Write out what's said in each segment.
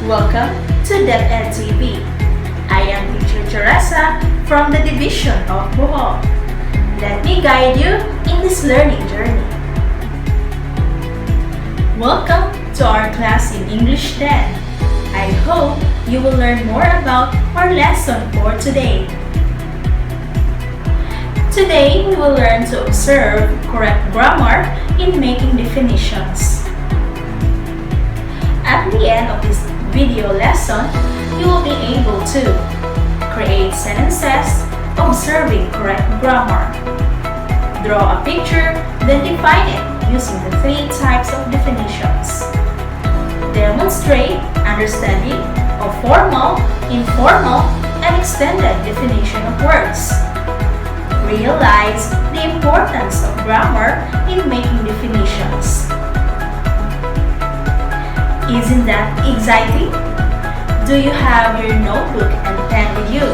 Welcome to DepEd TV. I am teacher Charesa from the Division of Bohol. Let me guide you in this learning journey. Welcome to our class in English 10. I hope you will learn more about our lesson for today. Today, we will learn to observe correct grammar in making definitions. At the end of this video lesson, you will be able to create sentences observing correct grammar, draw a picture, then define it using the 3 types of definitions, demonstrate understanding of formal, informal, and extended definition of words, realize the importance of grammar in making definitions. Isn't that exciting? Do you have your notebook and pen with you?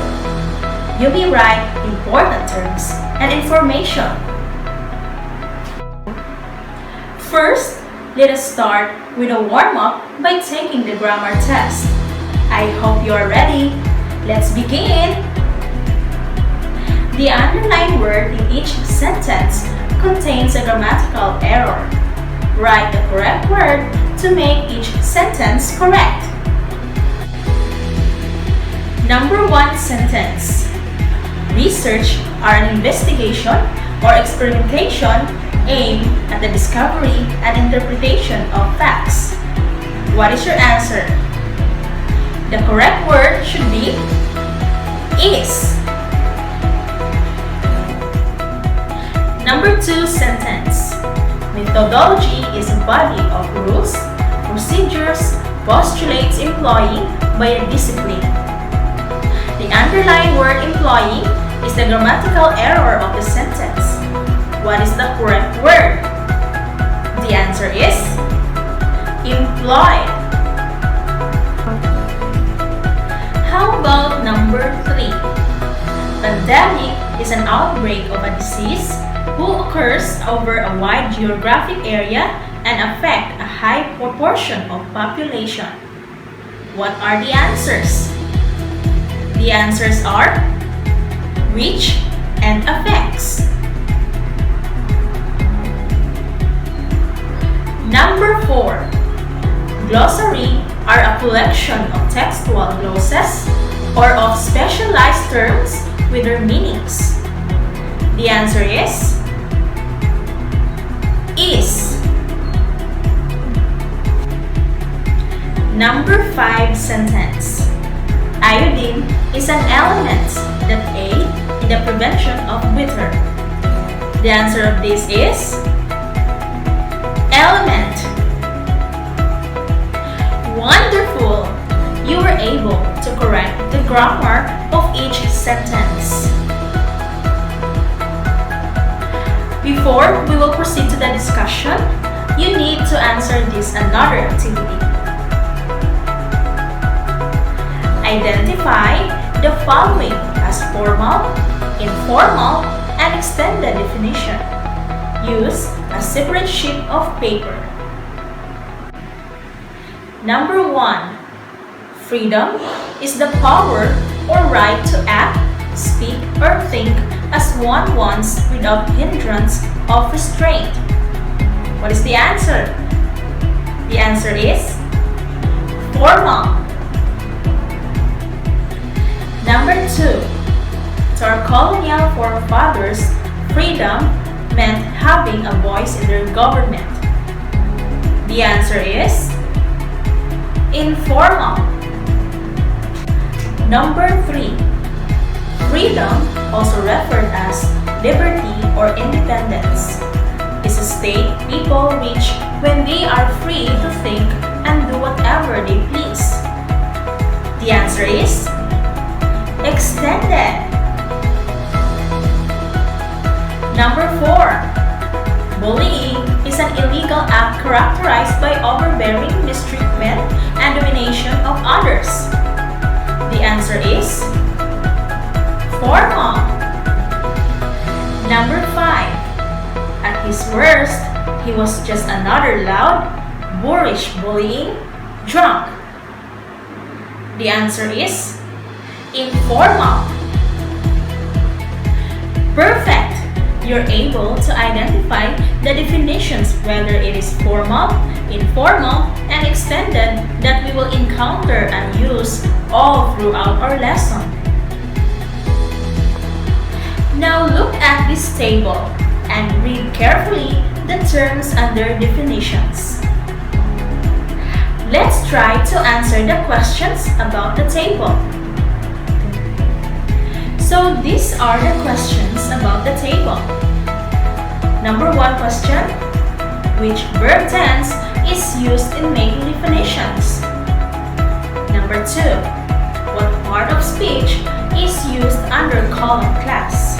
You may write important terms and information. First, let us start with a warm-up by taking the grammar test. I hope you are ready. Let's begin! The underlined word in each sentence contains a grammatical error. Write the correct word to make each sentence correct. Number 1 sentence. Research are an investigation or experimentation aimed at the discovery and interpretation of facts. What is your answer? The correct word should be is. Number 2 sentence. Methodology is a body of rules, procedures, postulates employing by a discipline. The underlined word employing is the grammatical error of the sentence. What is the correct word? The answer is employed. How about number 3? Pandemic is an outbreak of a disease who occurs over a wide geographic area and affect a high proportion of population. What are the answers? The answers are reach and affects. Number 4. Glossary are a collection of textual glosses or of specialized terms with their meanings. The answer is. Number 5 sentence. Iodine is an element that aid in the prevention of withered. The answer of this is element. Wonderful! You were able to correct the grammar of each sentence. Before we will proceed to the discussion, you need to answer this another activity. Identify the following as formal, informal, and extended definition. Use a separate sheet of paper. Number 1. Freedom is the power or right to act, speak, or think as one wants without hindrance of restraint. What is the answer? The answer is formal. Number 2. To our colonial forefathers, freedom meant having a voice in their government. The answer is informal. Number 3. Freedom, also referred as liberty or independence, is a state people reach when they are free to think and do whatever they please. The answer is extended. Number 4. Bullying is an illegal act characterized by overbearing mistreatment and domination of others. The answer is formal. Number 5. At his worst, he was just another loud, boorish bullying drunk. The answer is informal. Perfect! You're able to identify the definitions, whether it is formal, informal, and extended, that we will encounter and use all throughout our lesson. Now look at this table and read carefully the terms under definitions. Let's try to answer the questions about the table. So these are the questions about the table. Number 1 question: which verb tense is used in making definitions? Number 2, what part of speech is used under column class?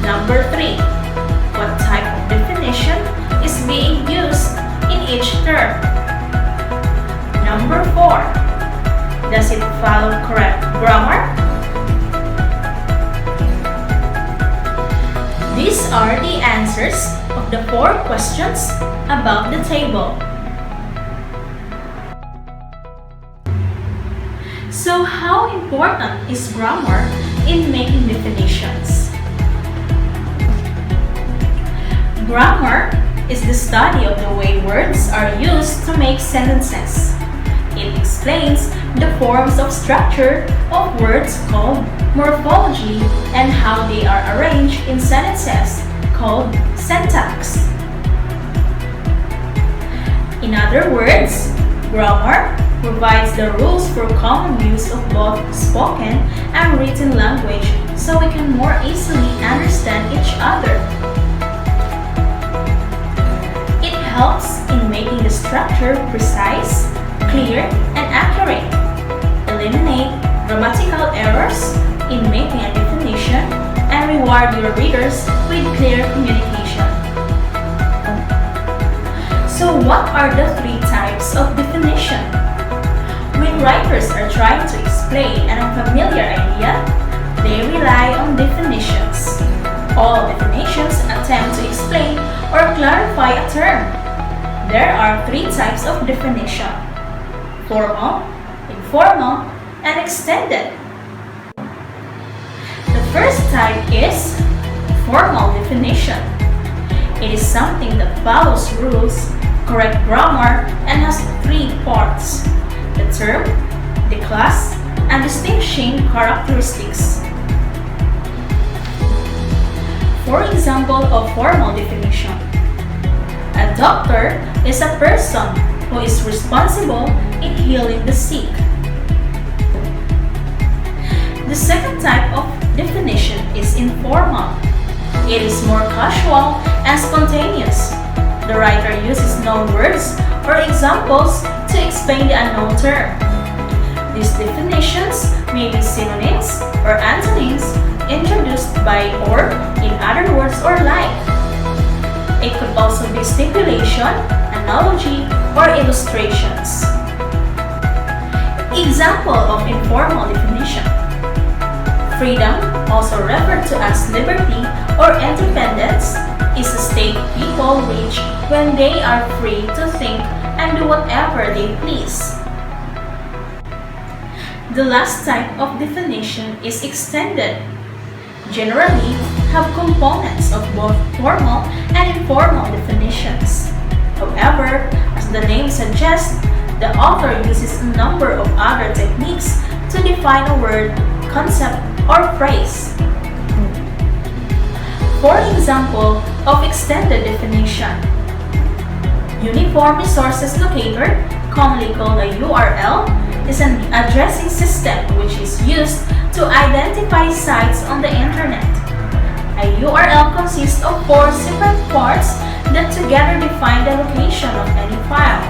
Number 3, what type of definition is being used in each term? Number 4, does it follow correct grammar? These are the answers of the 4 questions about the table. So how important is grammar in making definitions? Grammar is the study of the way words are used to make sentences. It explains the forms of structure of words called morphology and how they are arranged in sentences called syntax. In other words, grammar provides the rules for common use of both spoken and written language so we can more easily understand each other. It helps in making the structure precise, clear, and accurate. Eliminate grammatical errors in making a definition and reward your readers with clear communication. So what are the 3 types of definition? When writers are trying to explain an unfamiliar idea, they rely on definitions. All definitions attempt to explain or clarify a term. There are 3 types of definition: formal, informal, and extended. The first type is formal definition. It is something that follows rules, correct grammar, and has 3 parts: the term, the class, and distinguishing characteristics. For example of formal definition, a doctor is a person who is responsible in healing the sick. The second type of definition is informal. It is more casual and spontaneous. The writer uses known words or examples to explain the unknown term. These definitions may be synonyms or antonyms introduced by or, in other words, or like. It could also be stipulation, analogy, or illustrations. Example of informal definition: freedom, also referred to as liberty or independence, is a state people reach when they are free to think and do whatever they please. The last type of definition is extended. Generally, have components of both formal and informal definitions. However, as the name suggests, the author uses a number of other techniques to define a word, concept, or phrase. For example of extended definition: Uniform Resources Locator, commonly called a URL, is an addressing system which is used to identify sites on the internet. A URL consists of 4 separate parts that together define the location of any file.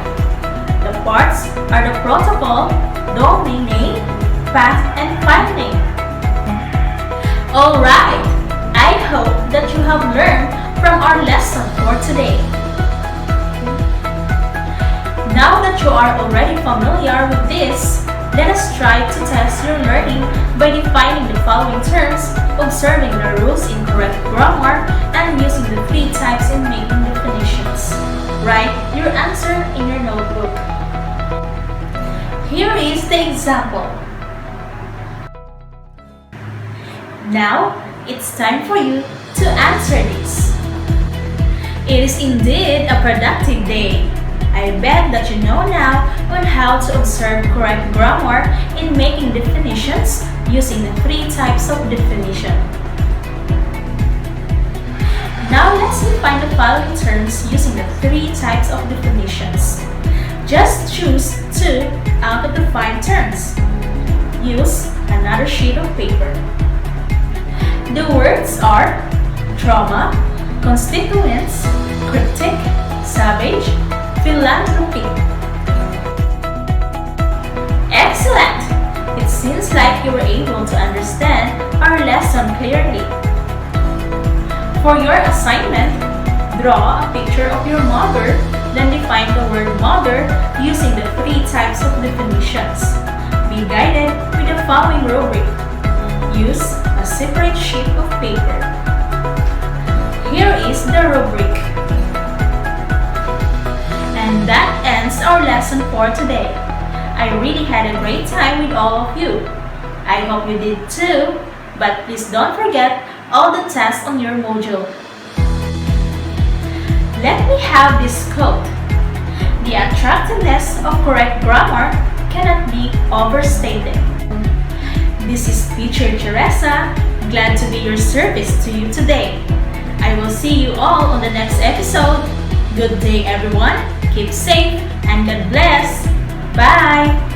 The parts are the protocol, domain name, path, and file name. Alright, I hope that you have learned from our lesson for today. Now that you are already familiar with this, let us try to test your learning by defining the following terms, observing the rules in correct grammar, and using the 3 types in making definitions. Write your answer in your notebook. Here is the example. Now, it's time for you to answer this. It is indeed a productive day. I bet that you know now on how to observe correct grammar in making definitions using the 3 types of definition. Now let's define the following terms using the 3 types of definitions. Just choose 2 out of the 5 terms. Use another sheet of paper. The words are trauma, constituents, cryptic, savage, philanthropy. Excellent! It seems like you were able to understand our lesson clearly. For your assignment, draw a picture of your mother, then define the word mother using the 3 types of definitions. Be guided with the following rubric. Use a separate sheet of paper. Here is the rubric. And that ends our lesson for today. I really had a great time with all of you. I hope you did too, but please don't forget all the tests on your module. Let me have this quote. The attractiveness of correct grammar cannot be overstated. This is Teacher Charesa, glad to be your service to you today. I will see you all on the next episode. Good day everyone, keep safe and God bless. Bye!